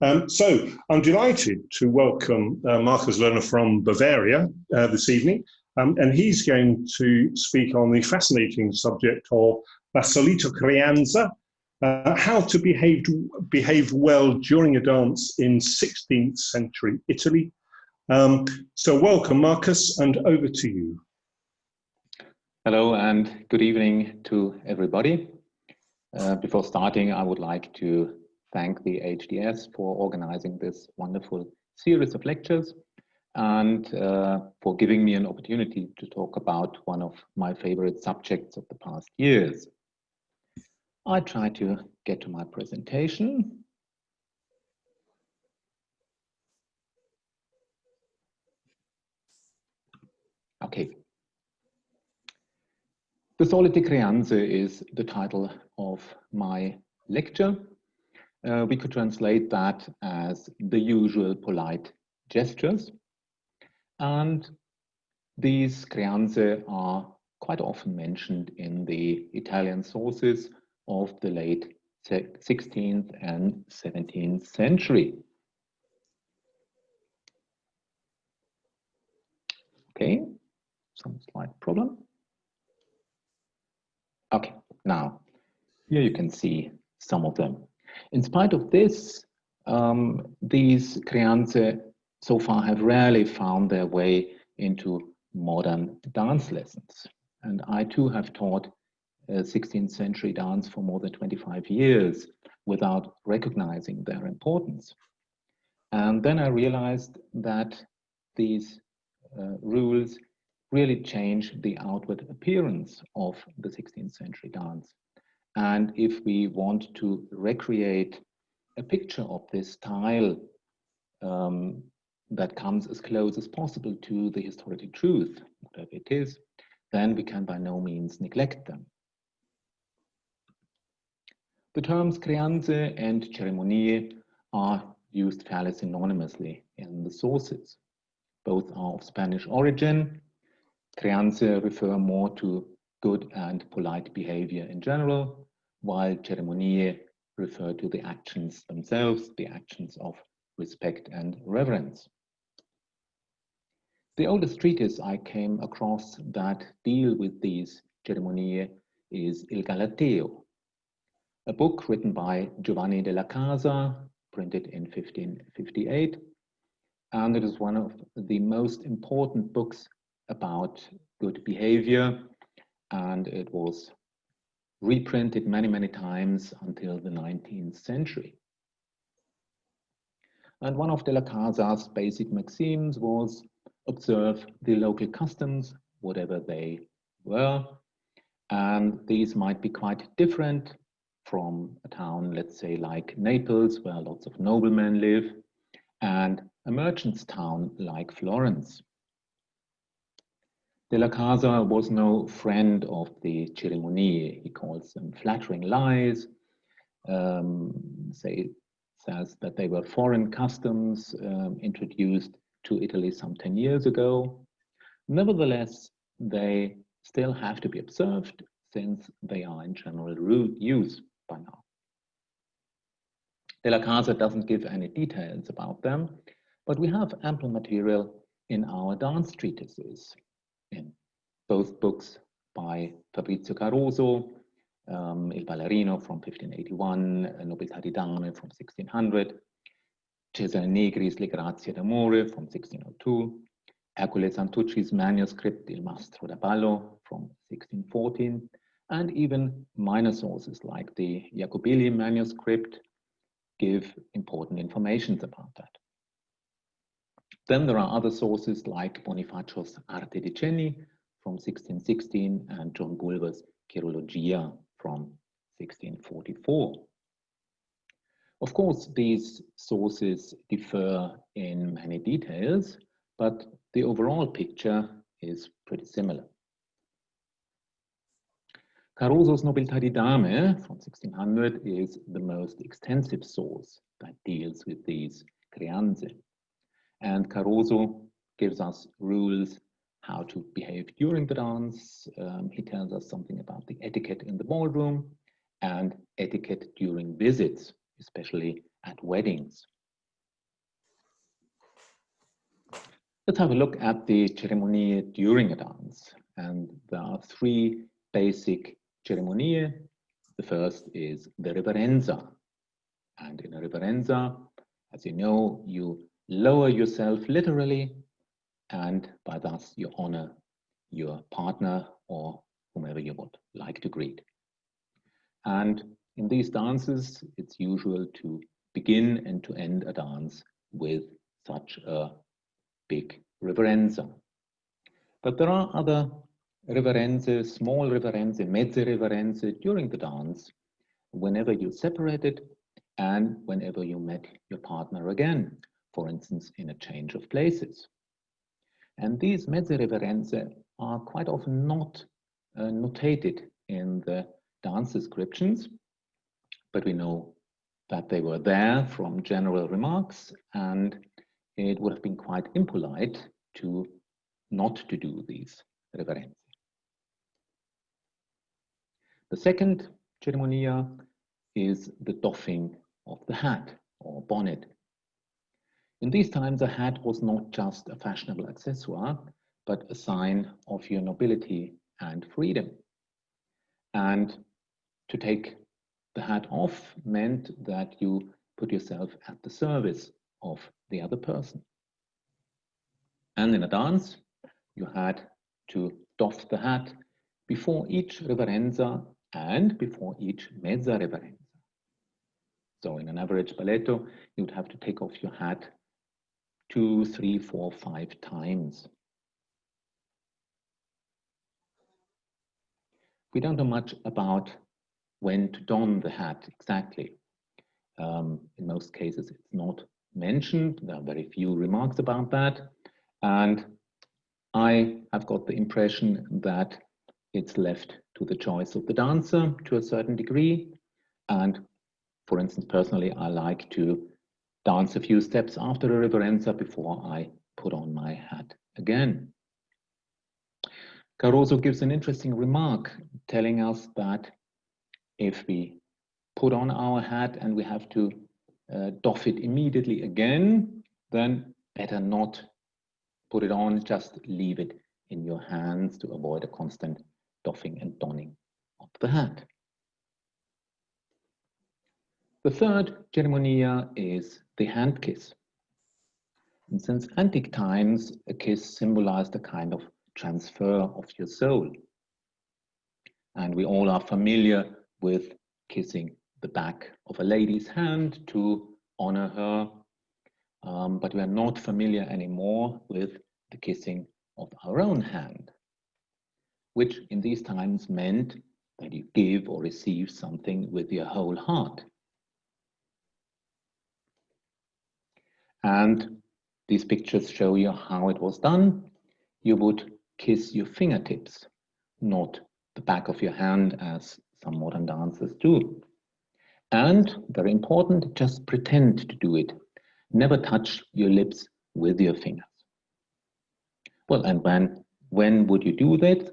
So I'm delighted to welcome Markus Lehner from Bavaria this evening, and he's going to speak on the fascinating subject of la solita creanze, how to behave well during a dance in 16th century Italy. So welcome, Markus, and over to you. Hello and good evening to everybody. Before starting, I would like to thank the HDS for organizing this wonderful series of lectures and for giving me an opportunity to talk about one of my favorite subjects of the past years. I try to get to my presentation. Okay. The solite creanze is the title of my lecture. We could translate that as the usual polite gestures. And these creanze are quite often mentioned in the Italian sources of the late 16th and 17th century. Okay, some slight problem. Okay, now here you can see some of them. In spite of this, these creanze so far have rarely found their way into modern dance lessons. And I too have taught 16th century dance for more than 25 years without recognizing their importance. And then I realized that these rules really change the outward appearance of the 16th century dance. And if we want to recreate a picture of this style that comes as close as possible to the historical truth, whatever it is, then we can by no means neglect them. The terms creanze and cerimonie are used fairly synonymously in the sources. Both are of Spanish origin. Creanze refer more to good and polite behavior in general, while cerimonie refer to the actions themselves, the actions of respect and reverence. The oldest treatise I came across that deal with these cerimonie is Il Galateo, a book written by Giovanni della Casa, printed in 1558, and it is one of the most important books about good behavior, and it was reprinted many times until the 19th century. And one of della Casa's basic maxims was observe the local customs, whatever they were, and these might be quite different from a town, let's say like Naples, where lots of noblemen live, and a merchant's town like Florence. Della Casa was no friend of the cerimonie. He calls them flattering lies, says that they were foreign customs introduced to Italy some 10 years ago. Nevertheless, they still have to be observed since they are in general use by now. Della Casa doesn't give any details about them, but we have ample material in our dance treatises, in both books by Fabrizio Caroso, Il Ballerino from 1581, Nobiltà di Dame from 1600, Cesare Negri's Le Grazie d'Amore from 1602, Ercole Santucci's manuscript Il Mastro da Ballo from 1614, and even minor sources like the Jacobelli manuscript give important information about that. Then there are other sources like Bonifacio's Arte Decenni from 1616 and John Bulwer's Chirologia from 1644. Of course, these sources differ in many details, but the overall picture is pretty similar. Caroso's Nobiltà di Dame from 1600 is the most extensive source that deals with these creanze. And Caroso gives us rules how to behave during the dance. He tells us something about the etiquette in the ballroom and etiquette during visits, especially at weddings. Let's have a look at the cerimonie during a dance. And there are three basic cerimonie. The first is the reverenza. And in a reverenza, as you know, you lower yourself literally, and by thus you honor your partner or whomever you would like to greet. And in these dances, it's usual to begin and to end a dance with such a big reverenza. But there are other reverenze, small reverenze, mezze reverenze during the dance, whenever you separated and whenever you met your partner again, for instance, in a change of places. And these mezze reverenze are quite often not notated in the dance descriptions, but we know that they were there from general remarks, and it would have been quite impolite to not to do these reverenze. The second ceremonia is the doffing of the hat or bonnet. In these times, a hat was not just a fashionable accessoire, but a sign of your nobility and freedom. And to take the hat off meant that you put yourself at the service of the other person. And in a dance, you had to doff the hat before each reverenza and before each mezza reverenza. So in an average balletto, you would have to take off your hat 2, 3, 4, 5 times. We don't know much about when to don the hat exactly. In most cases, it's not mentioned. There are very few remarks about that. And I have got the impression that it's left to the choice of the dancer to a certain degree. And for instance, personally, I like to dance a few steps after a reverenza before I put on my hat again. Caroso gives an interesting remark telling us that if we put on our hat and we have to doff it immediately again, then better not put it on, just leave it in your hands to avoid a constant doffing and donning of the hat. The third ceremonia is the hand kiss. And since antique times, a kiss symbolized a kind of transfer of your soul. And we all are familiar with kissing the back of a lady's hand to honor her, but we are not familiar anymore with the kissing of our own hand, which in these times meant that you give or receive something with your whole heart. And these pictures show you how it was done. You would kiss your fingertips, not the back of your hand as some modern dancers do. And very important, just pretend to do it. Never touch your lips with your fingers. Well, and when would you do this?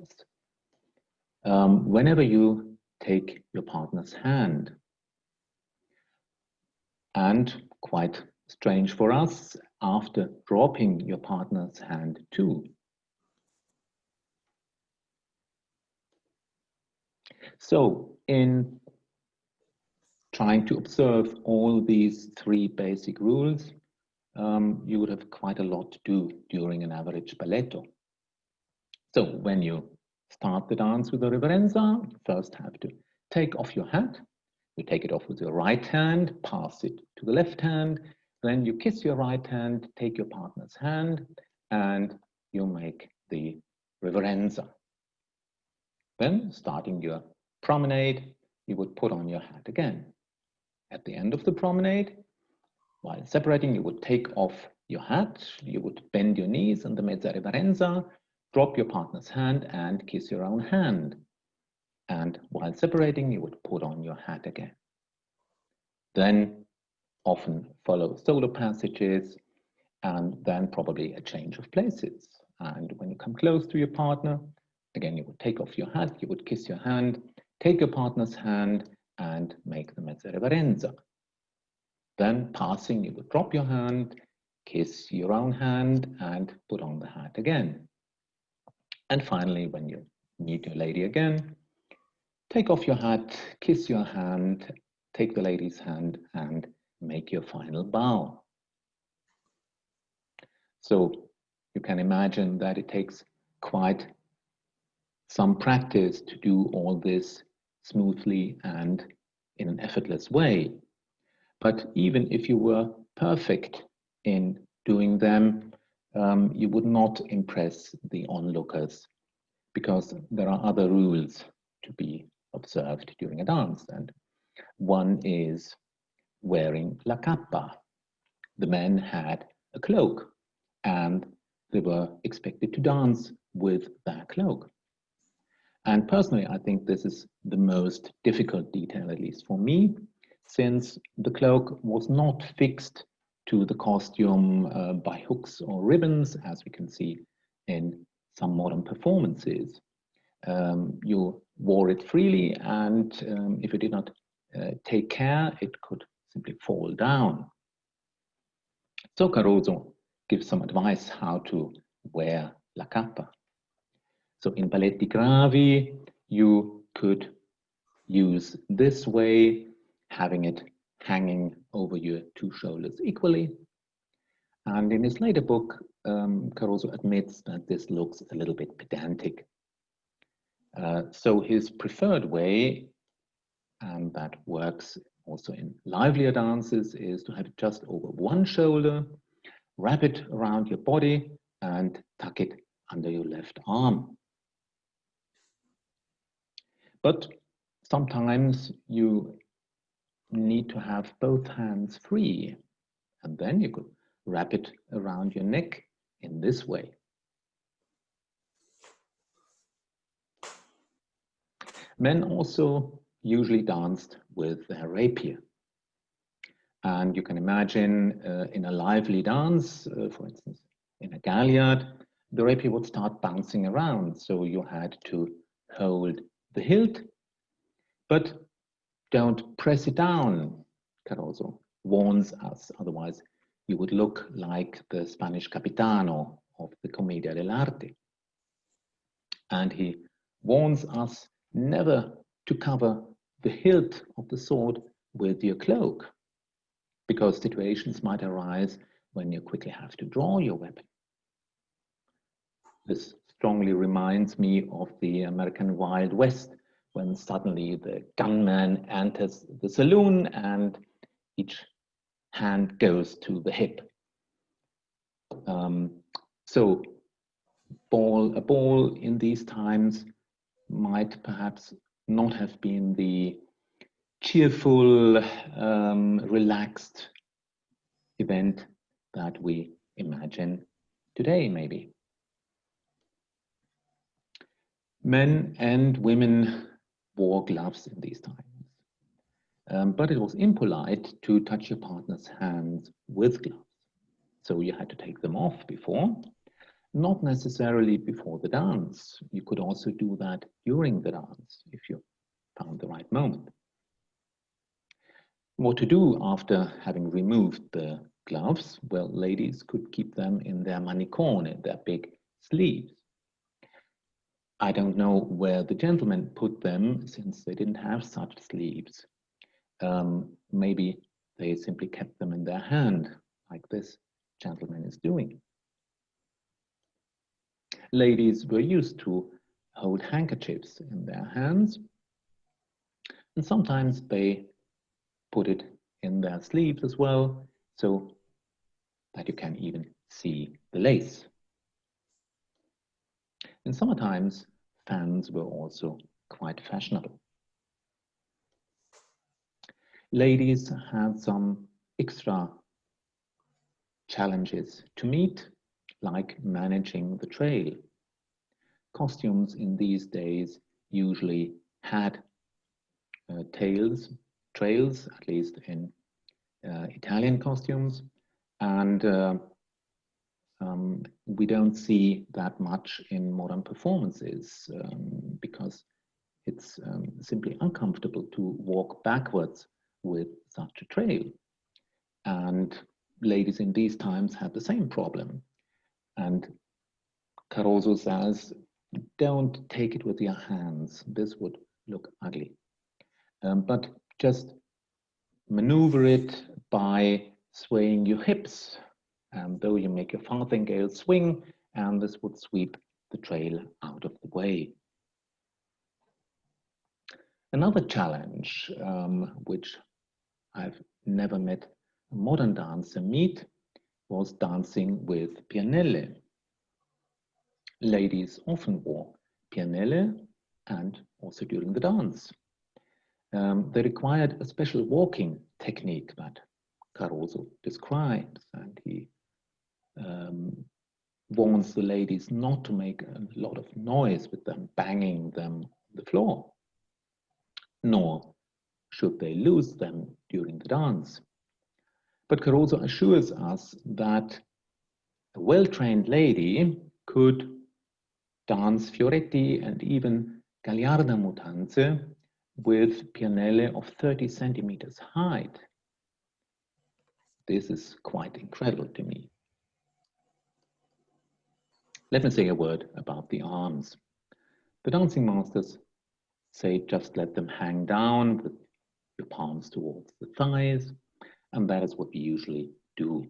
Whenever you take your partner's hand. And quite strange for us, after dropping your partner's hand too. So in trying to observe all these three basic rules, you would have quite a lot to do during an average balletto. So when you start the dance with a reverenza, you first have to take off your hat. You take it off with your right hand, pass it to the left hand, then you kiss your right hand, take your partner's hand, and you make the reverenza. Then, starting your promenade, you would put on your hat again. At the end of the promenade, while separating, you would take off your hat, you would bend your knees in the mezza reverenza, drop your partner's hand and kiss your own hand. And while separating, you would put on your hat again. Then often follow solo passages and then probably a change of places. And when you come close to your partner, again, you would take off your hat, you would kiss your hand, take your partner's hand and make the mezza reverenza. Then passing, you would drop your hand, kiss your own hand and put on the hat again. And finally, when you meet your lady again, take off your hat, kiss your hand, take the lady's hand and make your final bow. So you can imagine that it takes quite some practice to do all this smoothly and in an effortless way. But even if you were perfect in doing them, you would not impress the onlookers because there are other rules to be observed during a dance. And one is wearing la cappa. The men had a cloak and they were expected to dance with their cloak. And personally, I think this is the most difficult detail, at least for me, since the cloak was not fixed to the costume by hooks or ribbons, as we can see in some modern performances. You wore it freely, and if you did not take care, it could simply fall down. So Caroso gives some advice how to wear la cappa. So in balletti gravi, you could use this way, having it hanging over your two shoulders equally. And in his later book, Caroso admits that this looks a little bit pedantic. So his preferred way, and that works also in livelier dances, is to have it just over one shoulder, wrap it around your body, and tuck it under your left arm. But sometimes you need to have both hands free, and then you could wrap it around your neck in this way. Men also usually danced with their rapier. And you can imagine in a lively dance, for instance, in a galliard, the rapier would start bouncing around. So you had to hold the hilt, but don't press it down, Caroso warns us. Otherwise, you would look like the Spanish capitano of the Commedia dell'arte. And he warns us never to cover the hilt of the sword with your cloak, because situations might arise when you quickly have to draw your weapon. This strongly reminds me of the American Wild West, when suddenly the gunman enters the saloon and each hand goes to the hip. So a ball in these times might perhaps not have been the cheerful, relaxed event that we imagine today, maybe. Men and women wore gloves in these times, but it was impolite to touch your partner's hands with gloves. So you had to take them off before, not necessarily before the dance. You could also do that during the dance if you found the right moment. What to do after having removed the gloves? Well, ladies could keep them in their manicone, in their big sleeves. I don't know where the gentlemen put them, since they didn't have such sleeves. Maybe they simply kept them in their hand, like this gentleman is doing. Ladies were used to hold handkerchiefs in their hands, and sometimes they put it in their sleeves as well, so that you can even see the lace. In summer times, fans were also quite fashionable. Ladies had some extra challenges to meet, like managing the trail. Costumes in these days usually had trails, at least in Italian costumes, and we don't see that much in modern performances because it's simply uncomfortable to walk backwards with such a trail. And ladies in these times had the same problem. And Caroso says, don't take it with your hands. This would look ugly. But just maneuver it by swaying your hips. And though you make your farthingale swing, and this would sweep the trail out of the way. Another challenge, which I've never met a modern dancer meet, was dancing with pianelle. Ladies often wore pianelle and also during the dance. They required a special walking technique that Caroso describes, and he warns the ladies not to make a lot of noise with them banging them on the floor, nor should they lose them during the dance. But Caroso assures us that a well-trained lady could dance fioretti and even gagliarda mutanze with pianelle of 30 centimeters height. This is quite incredible to me. Let me say a word about the arms. The dancing masters say just let them hang down with your palms towards the thighs, and that is what we usually do.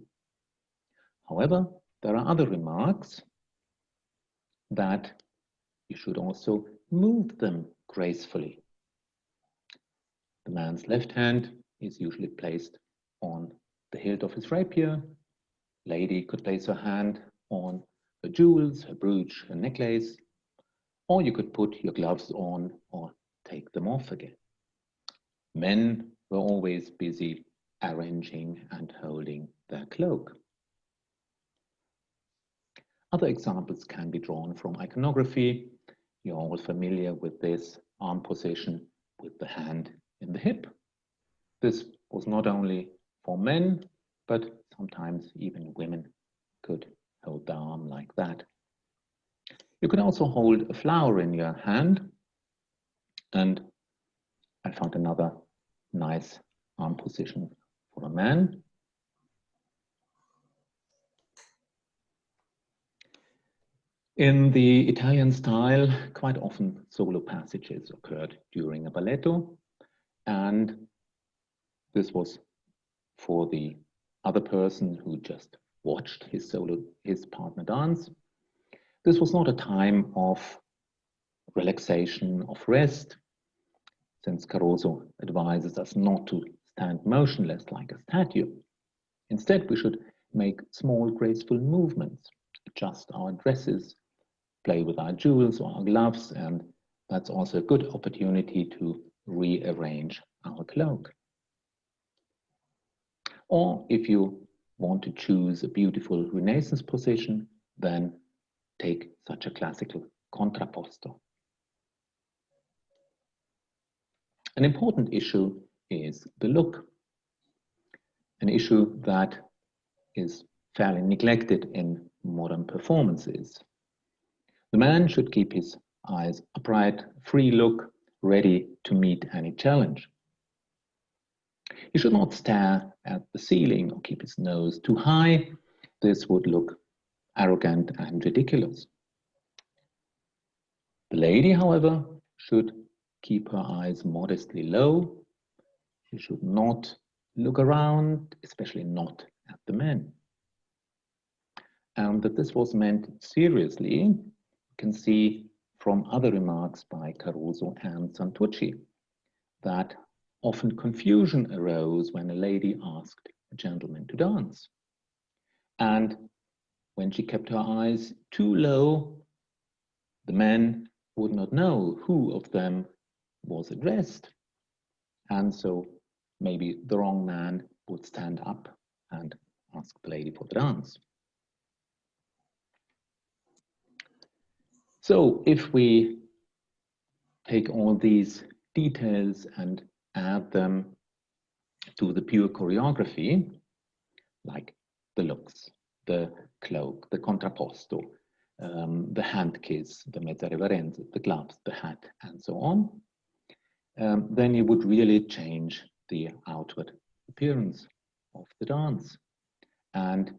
However, there are other remarks that you should also move them gracefully. The man's left hand is usually placed on the hilt of his rapier. Lady could place her hand on her jewels, her brooch, her necklace, or you could put your gloves on or take them off again. Men were always busy arranging and holding their cloak. Other examples can be drawn from iconography. You're all familiar with this arm position with the hand in the hip. This was not only for men, but sometimes even women could hold the arm like that. You could also hold a flower in your hand, and I found another nice arm position for a man. In the Italian style, quite often solo passages occurred during a balletto, and this was for the other person who just watched his partner dance. This was not a time of relaxation, of rest, since Caroso advises us not to stand motionless like a statue. Instead, we should make small, graceful movements, adjust our dresses, play with our jewels or our gloves, and that's also a good opportunity to rearrange our cloak. Or if you want to choose a beautiful Renaissance position, then take such a classical contrapposto. An important issue is the look, an issue that is fairly neglected in modern performances. The man should keep his eyes upright, free look, ready to meet any challenge. He should not stare at the ceiling or keep his nose too high. This would look arrogant and ridiculous. The lady, however, should keep her eyes modestly low. She should not look around, especially not at the men. And that this was meant seriously, you can see from other remarks by Caroso and Santucci, that often confusion arose when a lady asked a gentleman to dance. And when she kept her eyes too low, the men would not know who of them was addressed. And so maybe the wrong man would stand up and ask the lady for the dance. So if we take all these details and add them to the pure choreography, like the looks, the cloak, the contrapposto, the hand kiss, the mezza reverenza, the gloves, the hat, and so on, then you would really change the outward appearance of the dance. and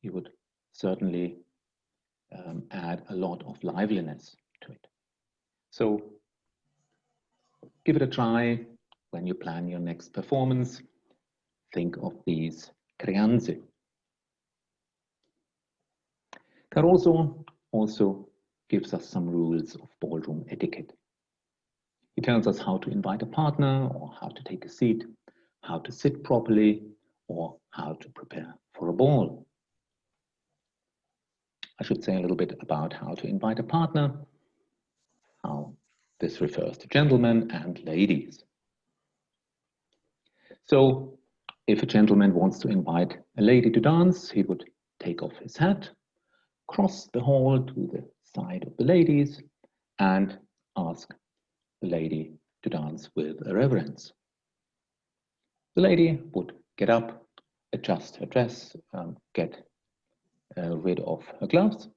he would certainly add a lot of liveliness to it. So give it a try when you plan your next performance. Think of these creanze. Caroso also gives us some rules of ballroom etiquette. He tells us how to invite a partner, or how to take a seat, how to sit properly, or how to prepare for a ball. I should say a little bit about how to invite a partner, how this refers to gentlemen and ladies. So if a gentleman wants to invite a lady to dance, he would take off his hat, cross the hall to the side of the ladies, and ask the lady to dance with a reverence. The lady would get up, adjust her dress, get rid of her gloves,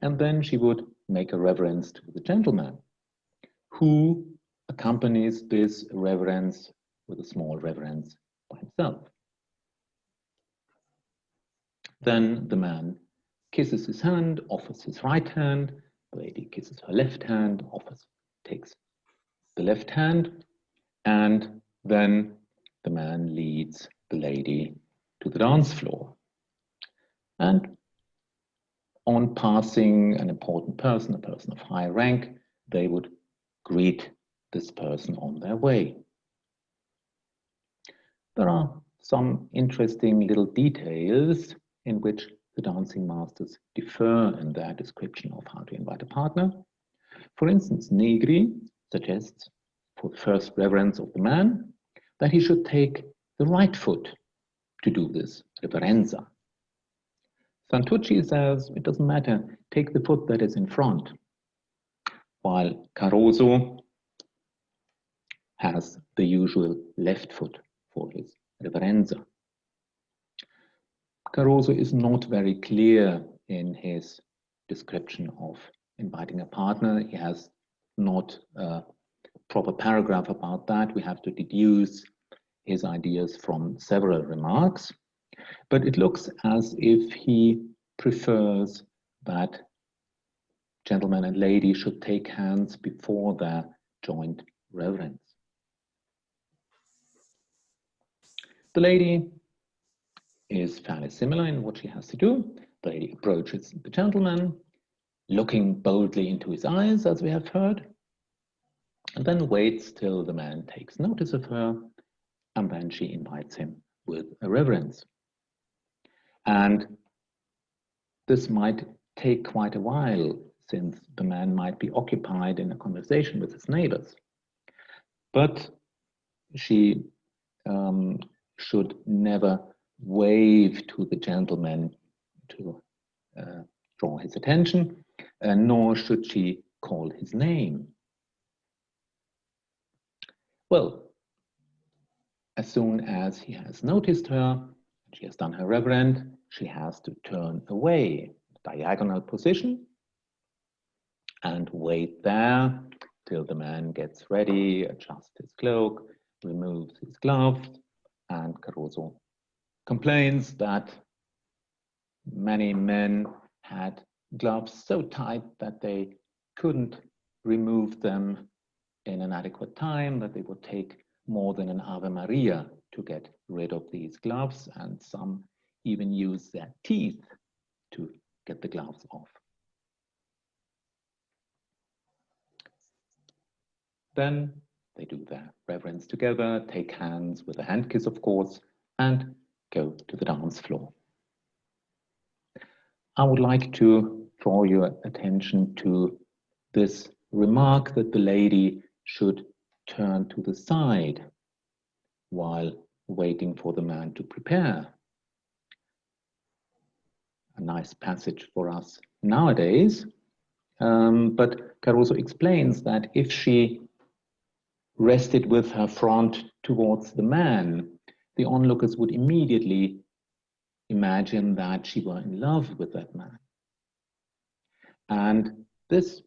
and then she would make a reverence to the gentleman, who accompanies this reverence with a small reverence by himself. Then the man kisses his hand, offers his right hand, the lady kisses her left hand, takes the left hand, and then the man leads the lady to the dance floor. And on passing an important person, a person of high rank, they would greet this person on their way. There are some interesting little details in which the dancing masters differ in their description of how to invite a partner. For instance, Negri suggests for the first reverence of the man that he should take the right foot to do this, reverenza. Santucci says it doesn't matter, take the foot that is in front, while Caroso has the usual left foot for his reverenza. Caroso is not very clear in his description of inviting a partner. He has not a proper paragraph about that. We have to deduce his ideas from several remarks, but it looks as if he prefers that gentleman and lady should take hands before their joint reverence. The lady is fairly similar in what she has to do. The lady approaches the gentleman, looking boldly into his eyes, as we have heard, and then waits till the man takes notice of her, and then she invites him with a reverence. And this might take quite a while, since the man might be occupied in a conversation with his neighbors. But she should never wave to the gentleman to draw his attention, nor should she call his name. Well, as soon as he has noticed her, she has done her reverence, she has to turn away, diagonal position, and wait there till the man gets ready, adjusts his cloak, removes his gloves, and Caroso complains that many men had gloves so tight that they couldn't remove them in an adequate time, that they would take more than an Ave Maria to get rid of these gloves, and some even use their teeth to get the gloves off. Then they do their reverence together, take hands with a hand kiss, of course, and go to the dance floor. I would like to draw your attention to this remark that the lady should turn to the side while waiting for the man to prepare. A nice passage for us nowadays, but Caroso explains that if she rested with her front towards the man, the onlookers would immediately imagine that she were in love with that man. And this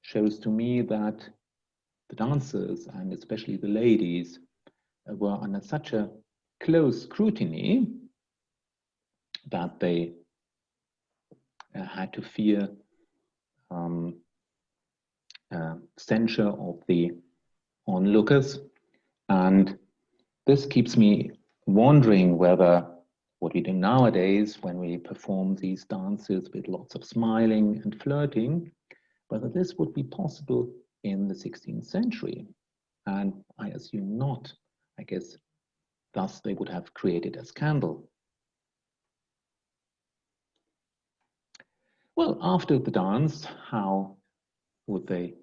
shows to me that the dancers, and especially the ladies, were under such a close scrutiny that they had to fear censure of the onlookers. And this keeps me wondering whether what we do nowadays when we perform these dances with lots of smiling and flirting, whether this would be possible in the 16th century. And I assume not. I guess thus they would have created a scandal. Well, after the dance, how would they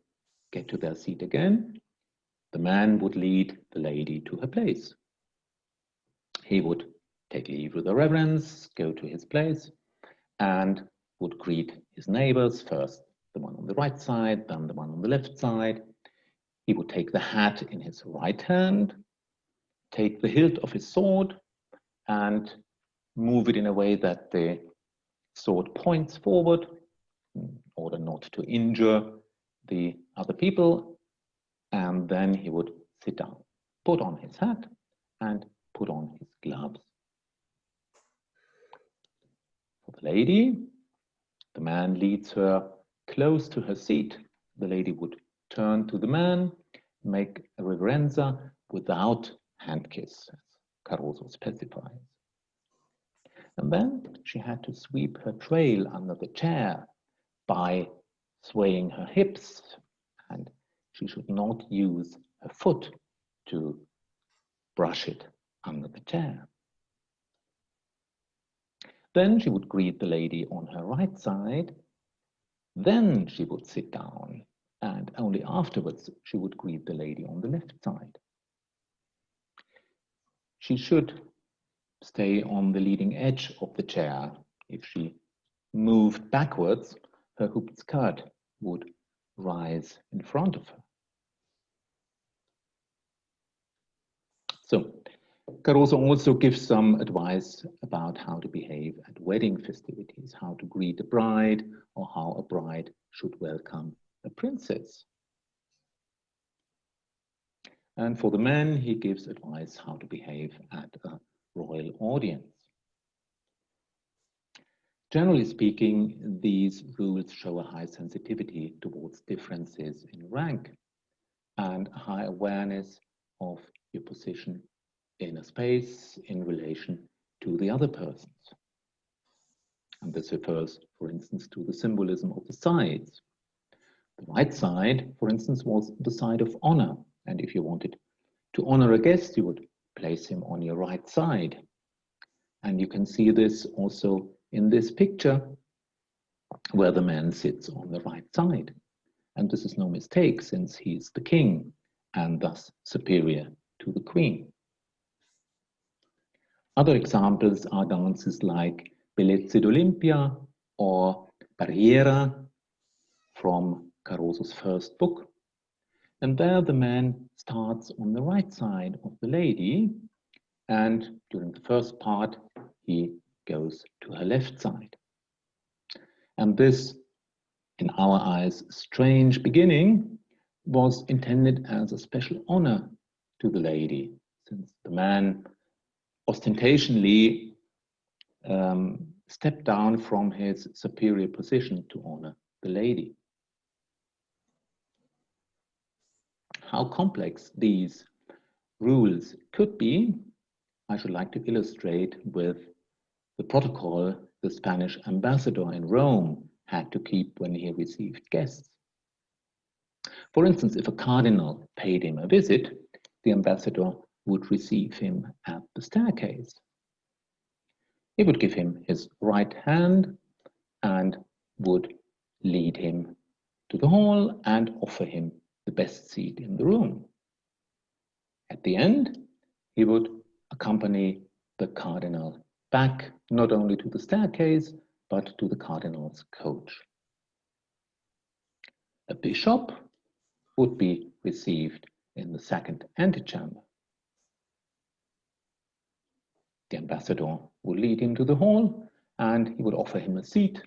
get to their seat again? The man would lead the lady to her place. He would take leave with a reverence, go to his place, and would greet his neighbors, first the one on the right side, then the one on the left side. He would take the hat in his right hand, take the hilt of his sword, and move it in a way that the sword points forward in order not to injure the other people. And then he would sit down, put on his hat, and put on his gloves. For the lady, the man leads her close to her seat. The lady would turn to the man, make a reverenza without hand kiss, as Caroso specifies. And then she had to sweep her trail under the chair by swaying her hips, and she should not use her foot to brush it under the chair. Then she would greet the lady on her right side. Then she would sit down, and only afterwards she would greet the lady on the left side. She should stay on the leading edge of the chair. If she moved backwards, her hooped skirt would rise in front of her. So, Caroso also gives some advice about how to behave at wedding festivities, how to greet a bride, or how a bride should welcome a princess. And for the men, he gives advice how to behave at a royal audience. Generally speaking, these rules show a high sensitivity towards differences in rank and a high awareness of your position in a space in relation to the other persons. And this refers, for instance, to the symbolism of the sides. The right side, for instance, was the side of honor. And if you wanted to honor a guest, you would place him on your right side. And you can see this also in this picture, where the man sits on the right side. And this is no mistake, since he's the king and thus superior to the queen. Other examples are dances like Bellezze d'Olimpia or Barriera from Caroso's first book. And there the man starts on the right side of the lady, and during the first part he goes to her left side. And this, in our eyes, strange beginning was intended as a special honor to the lady, since the man ostentatiously stepped down from his superior position to honor the lady. How complex these rules could be, I should like to illustrate with the protocol the Spanish ambassador in Rome had to keep when he received guests. For instance, if a cardinal paid him a visit, the ambassador would receive him at the staircase. He would give him his right hand and would lead him to the hall and offer him the best seat in the room. At the end, he would accompany the cardinal back not only to the staircase, but to the cardinal's coach. A bishop would be received in the second antechamber. The ambassador would lead him to the hall and he would offer him a seat,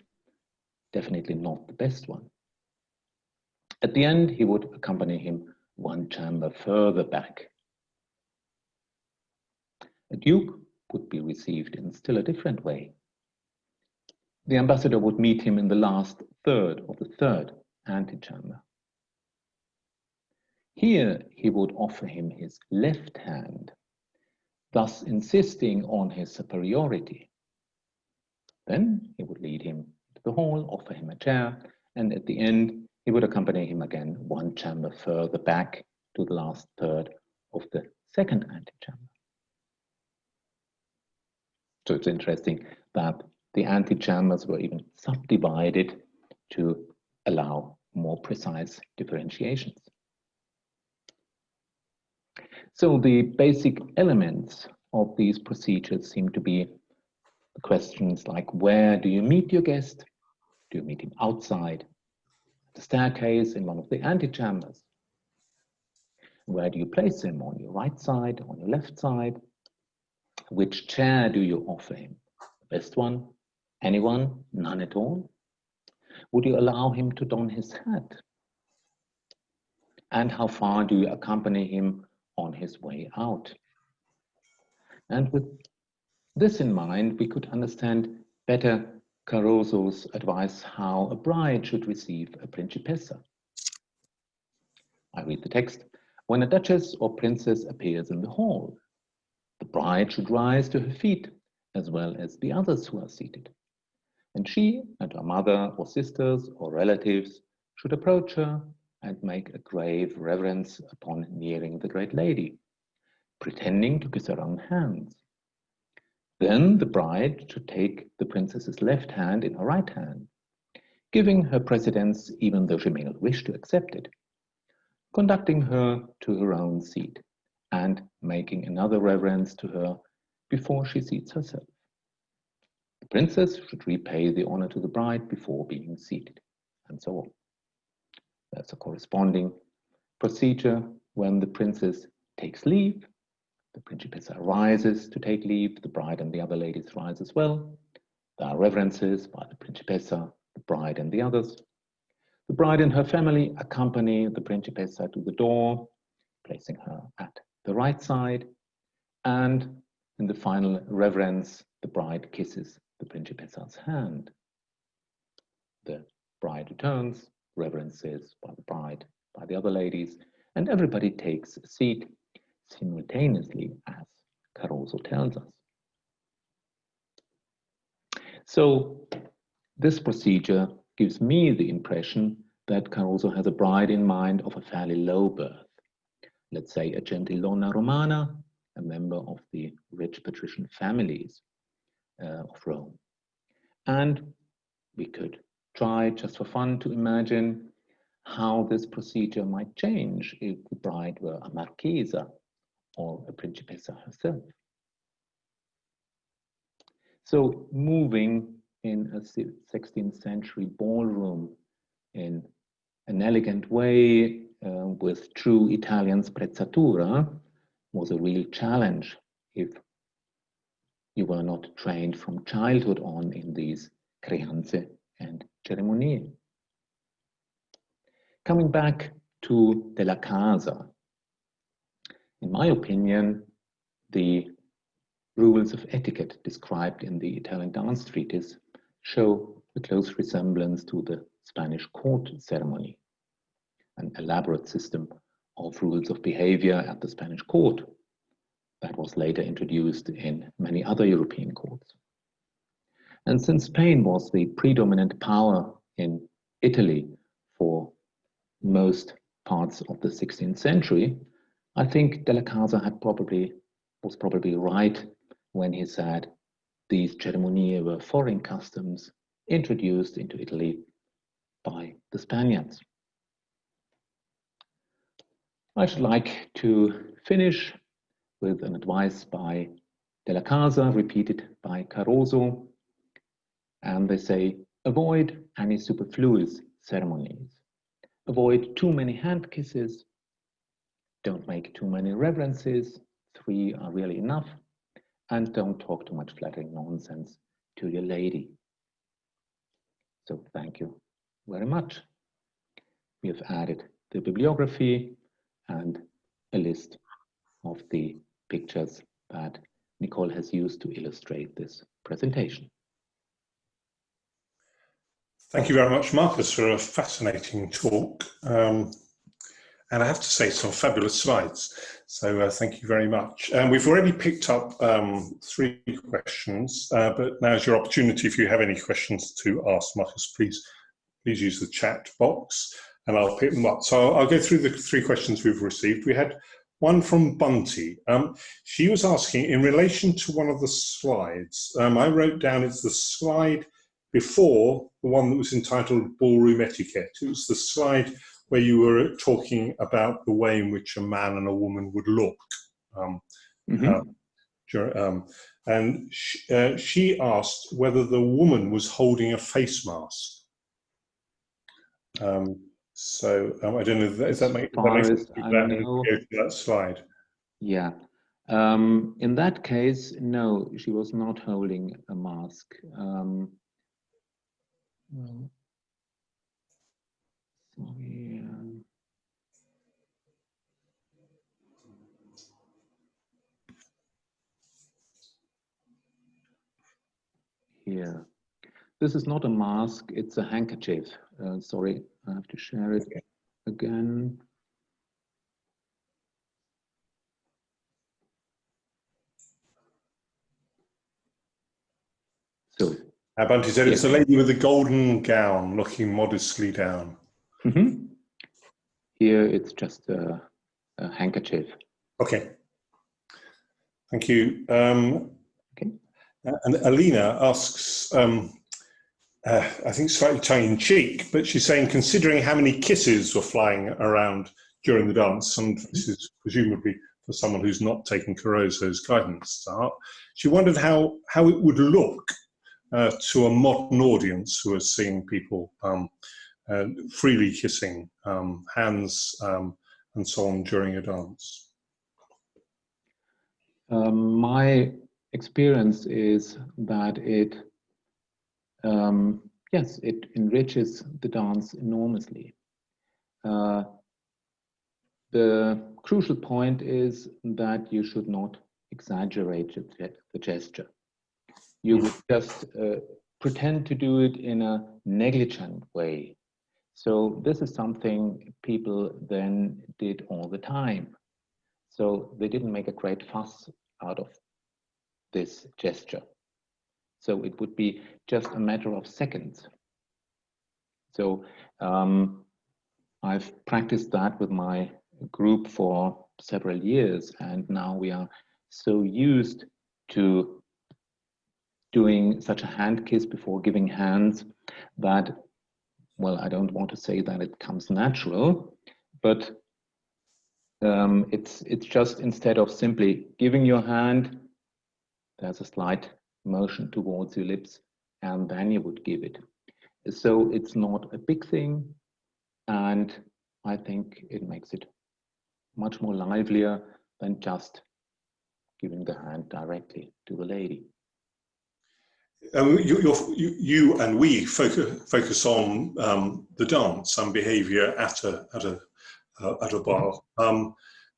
definitely not the best one. At the end, he would accompany him one chamber further back. A duke would be received in still a different way. the ambassador would meet him in the last third of the third antechamber. Here he would offer him his left hand, thus insisting on his superiority. Then he would lead him to the hall, offer him a chair, and at the end he would accompany him again one chamber further back to the last third of the second antechamber. So it's interesting that the antechambers were even subdivided to allow more precise differentiations. So the basic elements of these procedures seem to be questions like, where do you meet your guest? Do you meet him outside, at the staircase, in one of the antechambers? Where do you place him? On your right side, on your left side? Which chair do you offer him? The best one? Anyone? None at all? Would you allow him to don his hat? And how far do you accompany him on his way out? And with this in mind, we could understand better Caroso's advice how a bride should receive a principessa. I read the text. When a duchess or princess appears in the hall, the bride should rise to her feet, as well as the others who are seated. And she and her mother or sisters or relatives should approach her and make a grave reverence upon nearing the great lady, pretending to kiss her own hands. Then the bride should take the princess's left hand in her right hand, giving her precedence even though she may not wish to accept it, conducting her to her own seat, and making another reverence to her before she seats herself. The princess should repay the honor to the bride before being seated, and so on. There's a corresponding procedure when the princess takes leave. The principessa rises to take leave, the bride and the other ladies rise as well. There are reverences by the principessa, the bride and the others. The bride and her family accompany the principessa to the door, placing her at the right side, and in the final reverence, the bride kisses the principessa's hand. The bride returns, reverences by the bride, by the other ladies, and everybody takes a seat simultaneously, as Caroso tells us. So this procedure gives me the impression that Caroso has a bride in mind of a fairly low birth. Let's say a gentilonna romana, a member of the rich patrician families of Rome. And we could try, just for fun, to imagine how this procedure might change if the bride were a marchesa or a principessa herself. So moving in a 16th century ballroom in an elegant way with true Italian sprezzatura was a real challenge if you were not trained from childhood on in these creanze and cerimonie. Coming back to della casa, in my opinion, the rules of etiquette described in the Italian dance treatise show a close resemblance to the Spanish court ceremony, an elaborate system of rules of behavior at the Spanish court that was later introduced in many other European courts. And since Spain was the predominant power in Italy for most parts of the 16th century, I think Della Casa was probably right when he said these cerimonie were foreign customs introduced into Italy by the Spaniards. I should like to finish with an advice by Della Casa, repeated by Caroso, and they say, avoid any superfluous ceremonies. Avoid too many hand kisses. Don't make too many reverences. 3 are really enough. And don't talk too much flattering nonsense to your lady. So thank you very much. We have added the bibliography and a list of the pictures that Nicole has used to illustrate this presentation. Thank you very much, Markus, for a fascinating talk. And I have to say, some fabulous slides. So thank you very much. We've already picked up 3 questions, but now's your opportunity. If you have any questions to ask Markus, please use the chat box and I'll pick them up. So I'll go through the 3 questions we've received. We had one from Bunty. She was asking, in relation to one of the slides, I wrote down it's the slide before the one that was entitled Ballroom Etiquette. It was the slide where you were talking about the way in which a man and a woman would look. And she asked whether the woman was holding a face mask. I don't know if that makes sense to that slide. Yeah. In that case, no, she was not holding a mask. Sorry. Here. This is not a mask, it's a handkerchief. Sorry, I have to share it again. So, Bunty said it's a lady with a golden gown looking modestly down. Here it's just a handkerchief. Okay. Thank you. And Alina asks, I think slightly tongue-in-cheek, but she's saying, considering how many kisses were flying around during the dance, and this is presumably for someone who's not taken Caroso's guidance to heart, she wondered how it would look to a modern audience who are seeing people freely kissing hands and so on during a dance. My experience is that it enriches the dance enormously. The crucial point is that you should not exaggerate the gesture. You would just pretend to do it in a negligent way. So this is something people then did all the time. So they didn't make a great fuss out of this gesture. So it would be just a matter of seconds. So I've practiced that with my group for several years, and now we are so used to doing such a hand kiss before giving hands that, well, I don't want to say that it comes natural, but it's just, instead of simply giving your hand, there's a slight motion towards your lips, and then you would give it. So it's not a big thing, and I think it makes it much more livelier than just giving the hand directly to the lady. You and we focus on the dance and behaviour at a bar.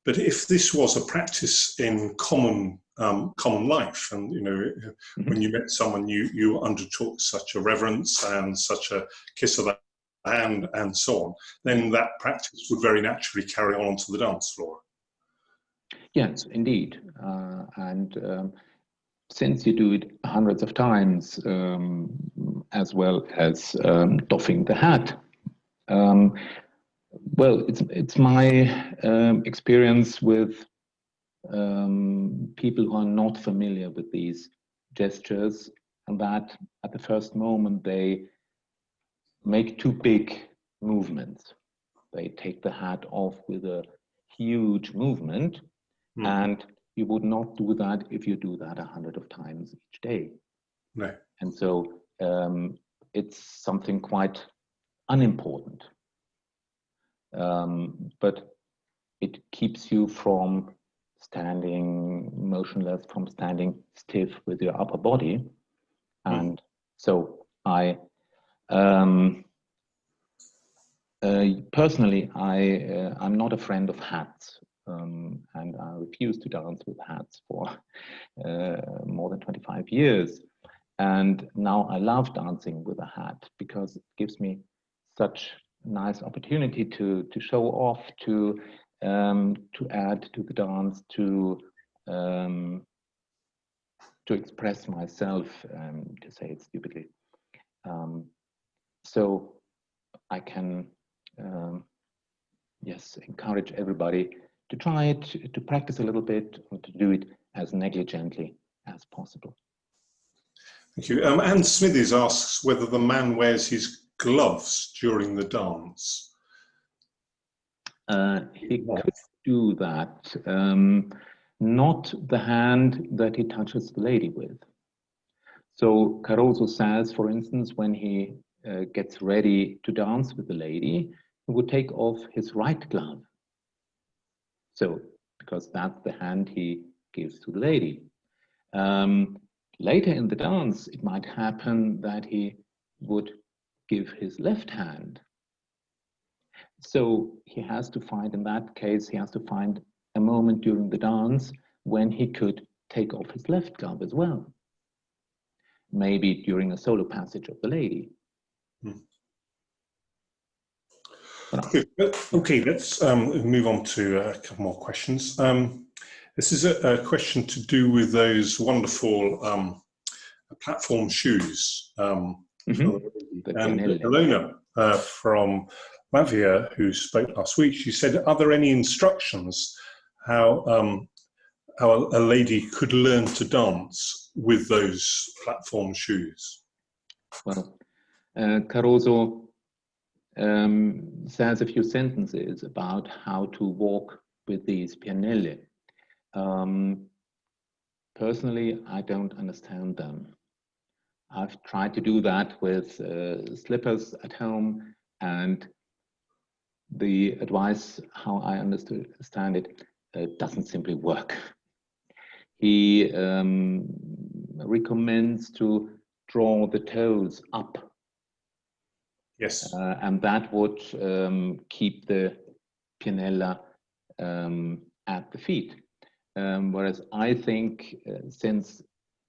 But if this was a practice in common life, and when you met someone, you undertook such a reverence and such a kiss of the hand and so on, then that practice would very naturally carry on to the dance floor. Yes, indeed, since you do it hundreds of times, as well as doffing the hat. Well, it's my experience with people who are not familiar with these gestures, and that at the first moment they make too big movements. They take the hat off with a huge movement, and you would not do that if you do that 100 of times each day. No. And so it's something quite unimportant. But it keeps you from standing motionless, from standing stiff with your upper body. And so I personally, I'm not a friend of hats. And I refuse to dance with hats for more than 25 years. And now I love dancing with a hat because it gives me such nice opportunity to show off, to add to the dance, to express myself, to say it stupidly. So I can, yes, encourage everybody to try it, to practice a little bit, or to do it as negligently as possible. Thank you. Anne Smithies asks whether the man wears his gloves during the dance. He could do that. Not the hand that he touches the lady with. So Caroso says, for instance, when he gets ready to dance with the lady, he would take off his right glove. So, because that's the hand he gives to the lady. Later in the dance, it might happen that he would give his left hand. So he has to find, in that case, he has to find a moment during the dance when he could take off his left glove as well. Maybe during a solo passage of the lady. Okay, let's move on to a couple more questions. This is a question to do with those wonderful platform shoes. And Ilona from Latvia, who spoke last week, she said, are there any instructions how a lady could learn to dance with those platform shoes? Well, Caroso says a few sentences about how to walk with these pianelle. Personally, I don't understand them. I've tried to do that with slippers at home, and the advice, how I understand it, doesn't simply work. He recommends to draw the toes up. Yes. And that would keep the pianella at the feet. Whereas I think, since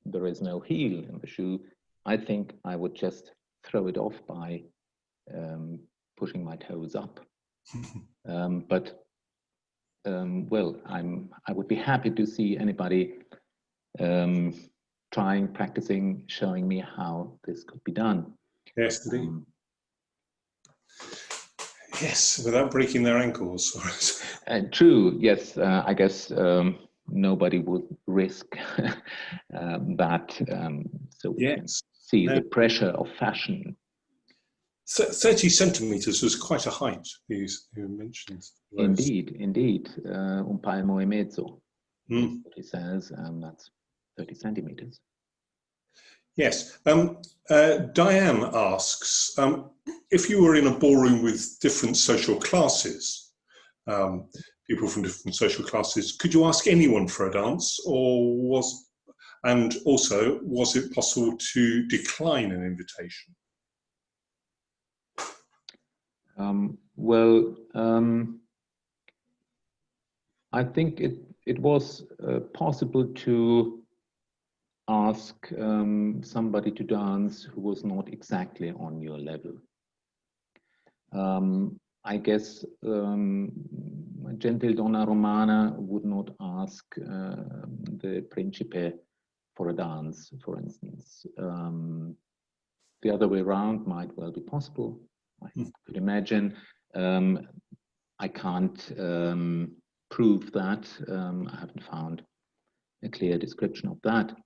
there is no heel in the shoe, I think I would just throw it off by pushing my toes up. Well, I would be happy to see anybody trying, practicing, showing me how this could be done. Yes, indeed. Yes, without breaking their ankles. True, yes. I guess nobody would risk that. So we can see the pressure of fashion. 30 centimeters was quite a height, you mentioned. Indeed, indeed. Un palmo e mezzo, what he says, and that's 30 centimeters. Yes. Diane asks, if you were in a ballroom with different social classes, people from different social classes, could you ask anyone for a dance, and also, was it possible to decline an invitation? I think it was possible to ask somebody to dance who was not exactly on your level. I guess Gentil Donna Romana would not ask the Principe for a dance, for instance. The other way around might well be possible. I could imagine. I can't prove that. I haven't found a clear description of that.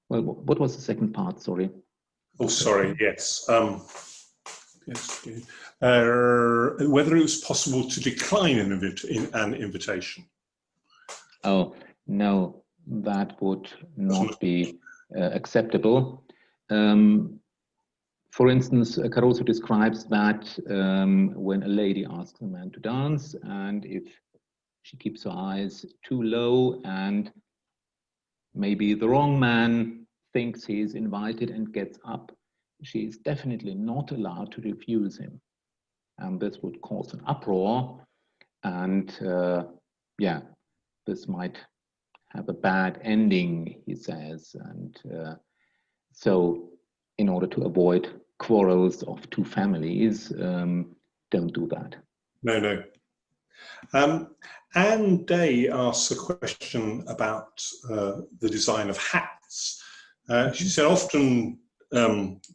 Well, what was the second part? Sorry. Oh, sorry. Yes. Yes. Whether it was possible to decline an invitation. Oh no, that would not be acceptable. For instance, Caroso describes that when a lady asks a man to dance, and if she keeps her eyes too low and maybe the wrong man thinks he's invited and gets up, she is definitely not allowed to refuse him. And this would cause an uproar. And yeah, this might have a bad ending, he says. And so in order to avoid quarrels of two families, don't do that. No, no. Anne Day asks a question about the design of hats. She said often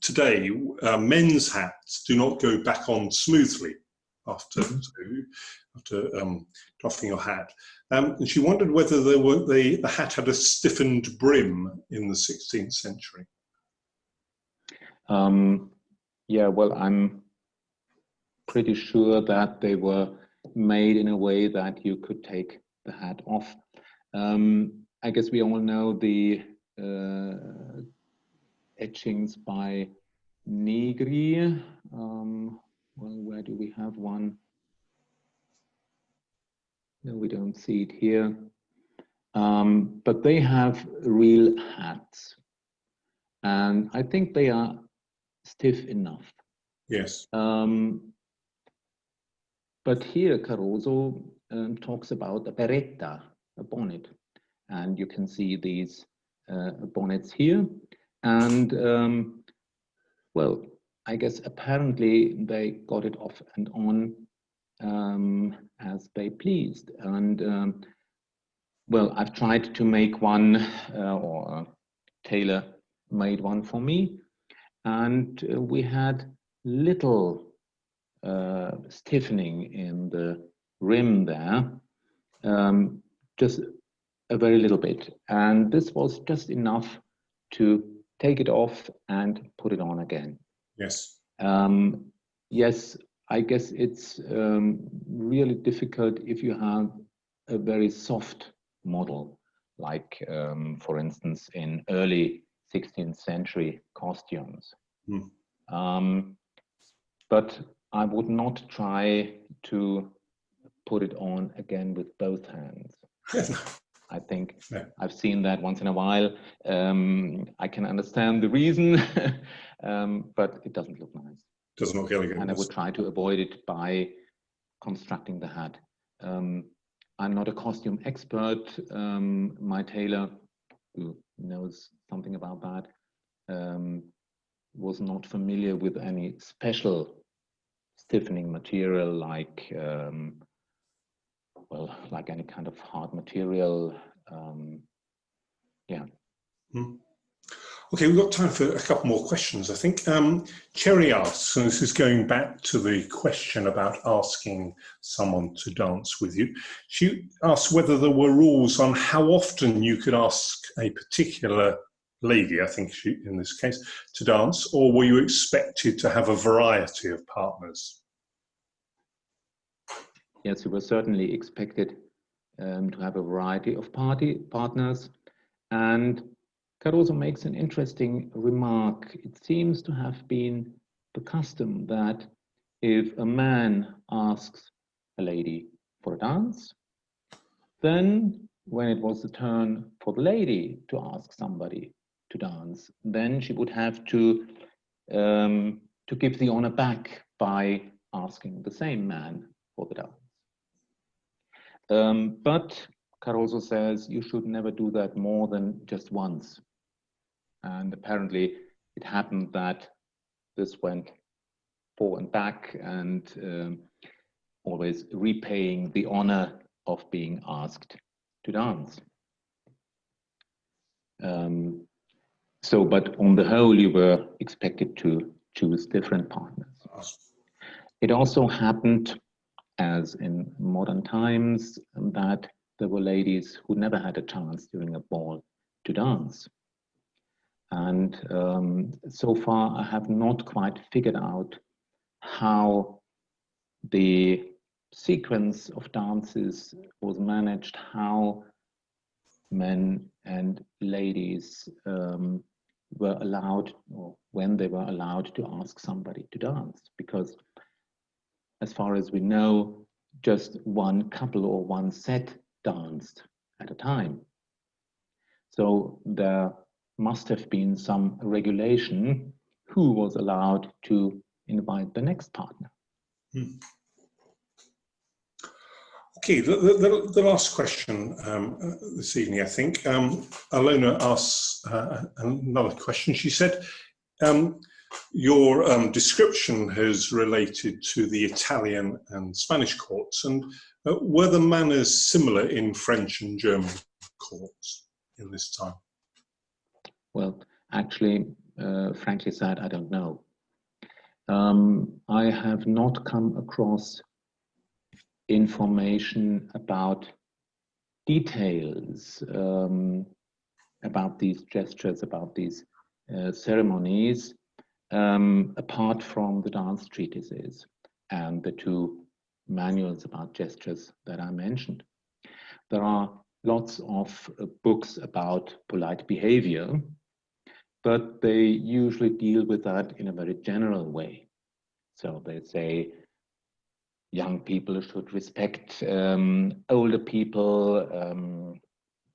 today men's hats do not go back on smoothly after doffing your hat. And she wondered whether the hat had a stiffened brim in the 16th century. Yeah, well, I'm pretty sure that they were made in a way that you could take the hat off. I guess we all know the etchings by Negri. Well, where do we have one? No, we don't see it here. But they have real hats. And I think they are stiff enough. Yes. But here Caroso talks about a beretta, a bonnet. And you can see these bonnets here. And well, I guess apparently they got it off and on as they pleased. And well, I've tried to make one, or a tailor made one for me. And we had little stiffening in the rim there, just a very little bit. And this was just enough to take it off and put it on again. Yes. Yes, I guess it's really difficult if you have a very soft model, like, for instance, in early 16th century costumes. But I would not try to put it on again with both hands. I think I've seen that once in a while. I can understand the reason, but it doesn't look nice. Doesn't look elegant. And I would try to avoid it by constructing the hat. I'm not a costume expert. My tailor, who knows something about that, was not familiar with any special stiffening material like, well, like any kind of hard material. Yeah. Okay, we've got time for a couple more questions, I think. Cherry asks, and this is going back to the question about asking someone to dance with you. She asked whether there were rules on how often you could ask a particular lady, I think in this case, to dance, or were you expected to have a variety of partners? Yes, we were certainly expected to have a variety of partners. And Caroso makes an interesting remark. It seems to have been the custom that if a man asks a lady for a dance, then when it was the turn for the lady to ask somebody to dance, then she would have to give the honor back by asking the same man for the dance. But Caroso says you should never do that more than just once. And apparently it happened that this went forward and back, and always repaying the honor of being asked to dance. But on the whole, you were expected to choose different partners. It also happened, as in modern times, that there were ladies who never had a chance during a ball to dance. And so far, I have not quite figured out how the sequence of dances was managed, how men and ladies were allowed, or when they were allowed to ask somebody to dance, because as far as we know, just one couple or one set danced at a time. So there must have been some regulation who was allowed to invite the next partner. Okay, the last question this evening, I think. Alona asks another question. She said, your description has related to the Italian and Spanish courts, and were the manners similar in French and German courts in this time? Well, actually, frankly said, I don't know. I have not come across information about details about these gestures, about these ceremonies, apart from the dance treatises and the two manuals about gestures that I mentioned. There are lots of books about polite behavior, but they usually deal with that in a very general way. So they say young people should respect older people,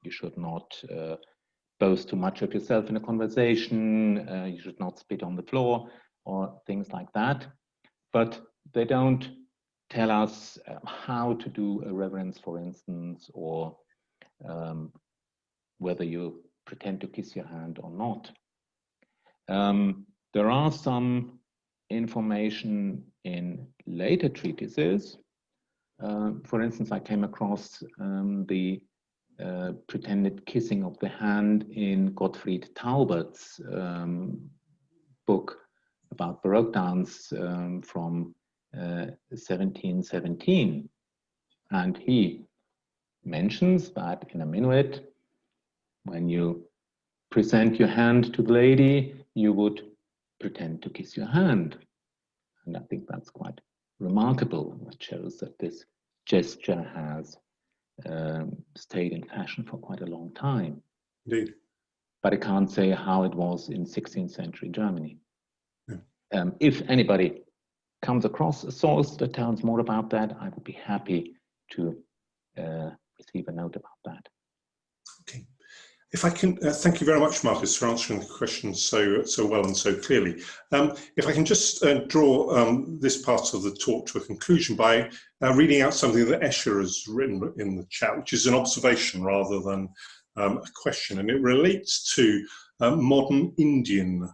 you should not boast too much of yourself in a conversation, you should not spit on the floor, or things like that. But they don't tell us how to do a reverence, for instance, or whether you pretend to kiss your hand or not. There are some information in later treatises. For instance, I came across the pretended kissing of the hand in Gottfried Taubert's book about Baroque dance from 1717. And he mentions that in a minuet, when you present your hand to the lady, you would pretend to kiss your hand. And I think that's quite remarkable. It shows that this gesture has stayed in fashion for quite a long time. Indeed. But I can't say how it was in 16th century Germany. Yeah. If anybody comes across a source that tells more about that, I would be happy to receive a note about that. Okay. If I can, thank you very much, Markus, for answering the questions so well and so clearly. If I can just draw this part of the talk to a conclusion by reading out something that Escher has written in the chat, which is an observation rather than a question, and it relates to modern Indian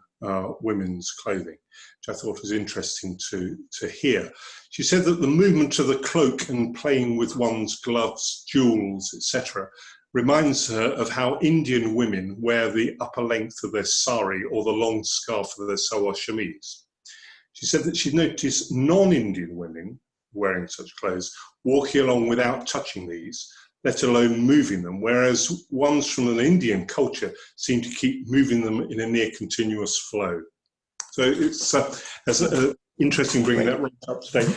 women's clothing, which I thought was interesting to hear. She said that the movement of the cloak and playing with one's gloves, jewels, etc., reminds her of how Indian women wear the upper length of their sari or the long scarf of their salwar chemise. She said that she'd noticed non-Indian women wearing such clothes walking along without touching these, let alone moving them, whereas ones from an Indian culture seem to keep moving them in a near continuous flow. So it's interesting bringing that right up today.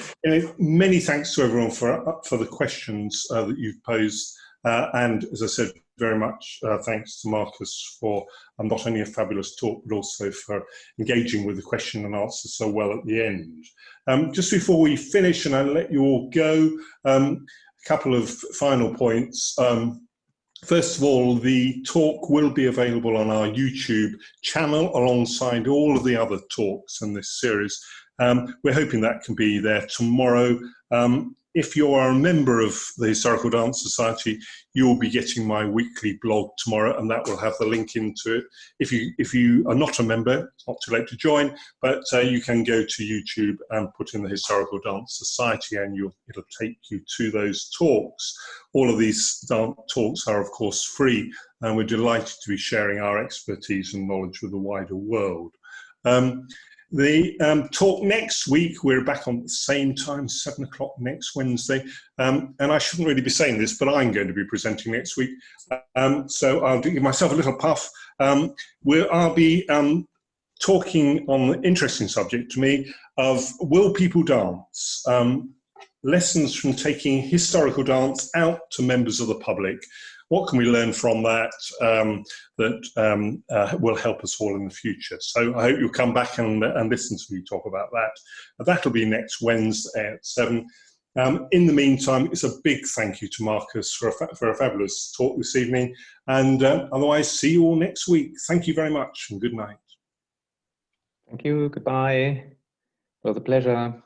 Many thanks to everyone for the questions that you've posed. And as I said, very much thanks to Markus for not only a fabulous talk, but also for engaging with the question and answer so well at the end. Just before we finish, and I'll let you all go, a couple of final points. First of all, the talk will be available on our YouTube channel alongside all of the other talks in this series. We're hoping that can be there tomorrow. If you are a member of the Historical Dance Society, you will be getting my weekly blog tomorrow, and that will have the link into it. If you are not a member, it's not too late to join, but you can go to YouTube and put in the Historical Dance Society, and it'll take you to those talks. All of these talks are, of course, free, and we're delighted to be sharing our expertise and knowledge with the wider world. The talk next week, we're back on the same time, 7 o'clock next Wednesday. And I shouldn't really be saying this, but I'm going to be presenting next week. So I'll give myself a little puff. I'll be talking on an interesting subject to me of will people dance? Lessons from taking historical dance out to members of the public. What can we learn from that that will help us all in the future? So I hope you'll come back and listen to me talk about that. That'll be next Wednesday at 7. In the meantime, it's a big thank you to Markus for a fabulous talk this evening. And otherwise, see you all next week. Thank you very much and good night. Thank you. Goodbye. It was a pleasure.